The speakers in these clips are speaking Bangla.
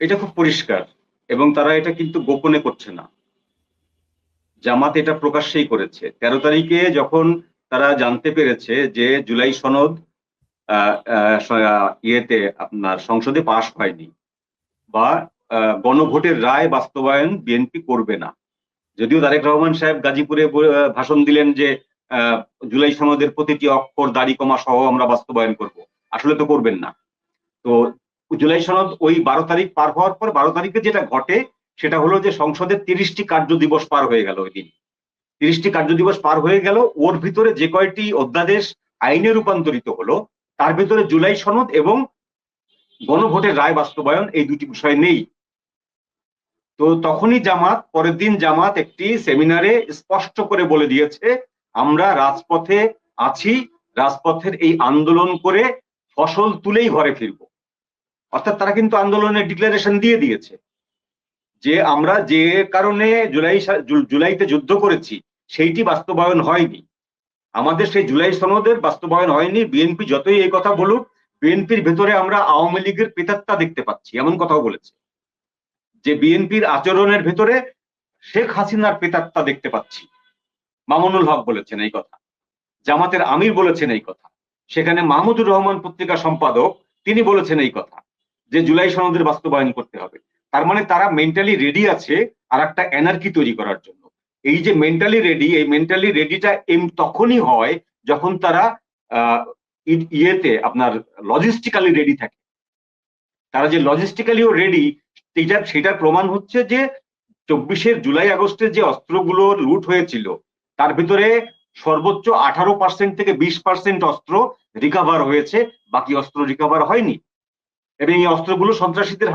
এটা খুব পরিষ্কার, এবং তারা এটা কিন্তু গোপনে করছে না। জামাত এটা প্রকাশ্যেই করেছে। 13 তারিখে যখন তারা জানতে পেরেছে যে জুলাই সনদ ইয়েতে আপনার সংসদে পাশ হয়নি, বা গণভোটের রায় বাস্তবায়ন বিএনপি করবে না। যদিও তারেক রহমান সাহেব গাজীপুরে ভাষণ দিলেন যে আহ, জুলাই সনদের প্রতিটি অক্ষর দাড়ি কমা সহ আমরা বাস্তবায়ন করব, আসলে তো করবেন না। তো জুলাই সনদ ওই 12 তারিখ পার হওয়ার পর 12 তারিখে যেটা ঘটে সেটা হলো যে সংসদের 30টি কার্য দিবস পার হয়ে গেল ওই দিন। 30টি কার্য দিবস পার হয়ে গেল, ওর ভিতরে যে কয়টি অধ্যাদেশ আইনে রূপান্তরিত হলো তার ভিতরে জুলাই সনদ এবং গণভোটের রায় বাস্তবায়ন এই দুটি বিষয় নেই। তো তখনই জামাত, পরের দিন জামাত একটি সেমিনারে স্পষ্ট করে বলে দিয়েছে, আমরা রাজপথে আছি, রাজপথের এই আন্দোলন করে ফসল তুলেই ঘরে ফিরবো। অর্থাৎ তারা কিন্তু আন্দোলনের ডিক্লারেশন দিয়ে দিয়েছে যে আমরা যে কারণে জুলাইতে যুদ্ধ করেছি সেইটি বাস্তবায়ন হয়নি, আমাদের সেই জুলাই সনদের বাস্তবায়ন হয়নি। বিএনপি যতই এই কথা বলুক, বিএনপির ভেতরে আমরা আওয়ামী লীগের প্রেতাত্মা দেখতে পাচ্ছি, এমন কথাও বলেছে যে বিএনপির আচরণের ভেতরে শেখ হাসিনার প্রেতাত্মা দেখতে পাচ্ছি। মামুনুল হক বলেছেন এই কথা, জামাতের আমির বলেছেন এই কথা, সেখানে মাহমুদুর রহমান পত্রিকা সম্পাদক তিনি বলেছেন এই কথা যে জুলাই সনদের বাস্তবায়ন করতে হবে। তার মানে তারা মেন্টালি রেডি আছে আর একটা এনার্কি তৈরি করার জন্য। এই যে মেন্টালি রেডি, এই মেন্টালি রেডিটা তখনই হয় যখন তারা আহ ইয়েতে আপনার লজিস্টিক্যালি রেডি থাকে। তারা যে লজিস্টিক্যালিও রেডি, সেটার প্রমাণ হচ্ছে যে 24 জুলাই আগস্টে যে অস্ত্রগুলো লুট হয়েছিল তার ভিতরে সর্বোচ্চ 18% থেকে 20% অস্ত্র রিকভার হয়েছে, বাকি অস্ত্র রিকভার হয়নি। এবং এই অস্ত্রগুলো সন্ত্রাসীদের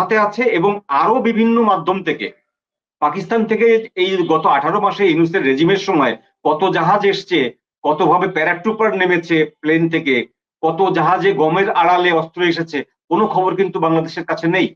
হাতে আছে এবং আরো বিভিন্ন মাধ্যম থেকে, পাকিস্তান থেকে এই গত 18 মাসে ইউনূসের রেজিমের সময় কত জাহাজ এসছে, কতভাবে প্যারাট্রুপার নেমেছে প্লেন থেকে, কত জাহাজে গমের আড়ালে অস্ত্র এসেছে, কোনো খবর কিন্তু বাংলাদেশের কাছে নেই।